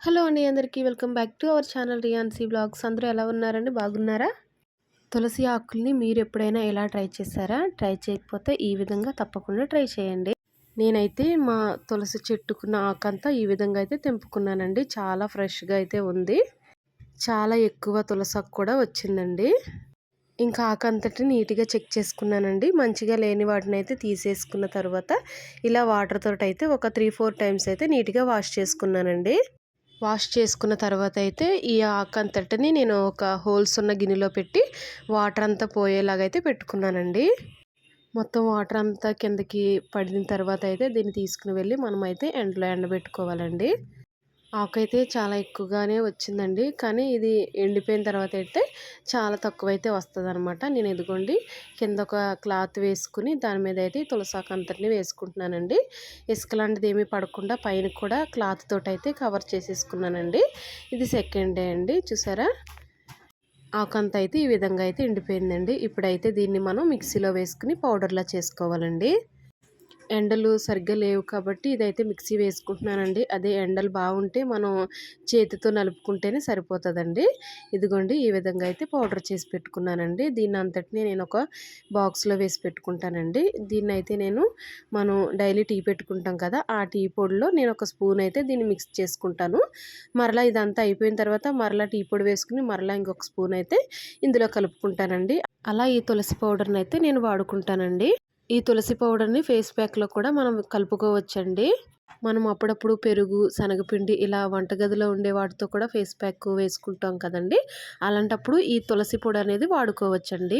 Hello అండి అందరికీ welcome back to our channel Riyansi blogs. అందరూ ఎలా ఉన్నారండి? బాగున్నారా? తులసి ఆకుల్ని మీరు ఎప్పుడైనా ఎలా ట్రై చేశారా? ట్రై చేయకపోతే ఈ విధంగా తప్పకుండా ట్రై చేయండి. నేనైతే మా తులసి చెట్టుకున్న ఆకంతా ఈ విధంగా అయితే తెంపుకున్నానండి. చాలా ఫ్రెష్గా అయితే ఉంది. చాలా ఎక్కువ తులసాకు కూడా వచ్చిందండి. ఇంకా ఆకంతటి నీట్గా చెక్ చేసుకున్నానండి. మంచిగా లేని వాటిని అయితే తీసేసుకున్న తర్వాత ఇలా వాటర్ తోటి అయితే ఒక 3-4 టైమ్స్ అయితే నీట్గా వాష్ చేసుకున్నానండి. వాష్ చేసుకున్న తర్వాత అయితే ఈ ఆకంతటిని నేను ఒక హోల్స్ ఉన్న గిన్నెలో పెట్టి వాటర్ అంతా పోయేలాగా అయితే పెట్టుకున్నానండి. మొత్తం వాటర్ అంతా కిందకి పడిన తర్వాత అయితే దీన్ని తీసుకుని వెళ్ళి మనమైతే ఎండలో ఎండబెట్టుకోవాలండి. ఆకైతే చాలా ఎక్కువగానే వచ్చిందండి. కానీ ఇది ఎండిపోయిన తర్వాత అయితే చాలా తక్కువైతే వస్తుందన్నమాట. నేను ఇదిగోండి కింద ఒక క్లాత్ వేసుకుని దాని మీద అయితే తులసాకు అంతటిని వేసుకుంటున్నానండి. ఇసుక లాంటిది ఏమీ పడకుండా పైన కూడా క్లాత్ తోటి అయితే కవర్ చేసేసుకున్నానండి. ఇది సెకండ్ డే అండి. చూసారా, ఆకంత అయితే ఈ విధంగా అయితే ఎండిపోయిందండి. ఇప్పుడైతే దీన్ని మనం మిక్సీలో వేసుకుని పౌడర్లా చేసుకోవాలండి. ఎండలు సరిగ్గా లేవు కాబట్టి ఇదైతే మిక్సీ వేసుకుంటున్నానండి. అదే ఎండలు బాగుంటే మనం చేతితో నలుపుకుంటేనే సరిపోతుందండి. ఇదిగోండి ఈ విధంగా అయితే పౌడర్ చేసి పెట్టుకున్నానండి. దీన్ని అంతటిని నేను ఒక బాక్స్లో వేసి పెట్టుకుంటానండి. దీన్ని అయితే మనం డైలీ టీ పెట్టుకుంటాం కదా, ఆ టీ పొడిలో నేను ఒక స్పూన్ అయితే దీన్ని మిక్స్ చేసుకుంటాను. మరలా ఇదంతా అయిపోయిన తర్వాత మరలా టీ పొడి వేసుకుని మరలా ఇంకొక స్పూన్ అయితే ఇందులో కలుపుకుంటానండి. అలా ఈ తులసి పౌడర్ని అయితే నేను వాడుకుంటానండి. ఈ తులసి పౌడర్ని ఫేస్ ప్యాక్లో కూడా మనం కలుపుకోవచ్చండి. మనం అప్పుడప్పుడు పెరుగు, శనగపిండి ఇలా వంటగదిలో ఉండే వాటితో కూడా ఫేస్ ప్యాక్ వేసుకుంటాం కదండి. అలాంటప్పుడు ఈ తులసి పొడి అనేది వాడుకోవచ్చండి.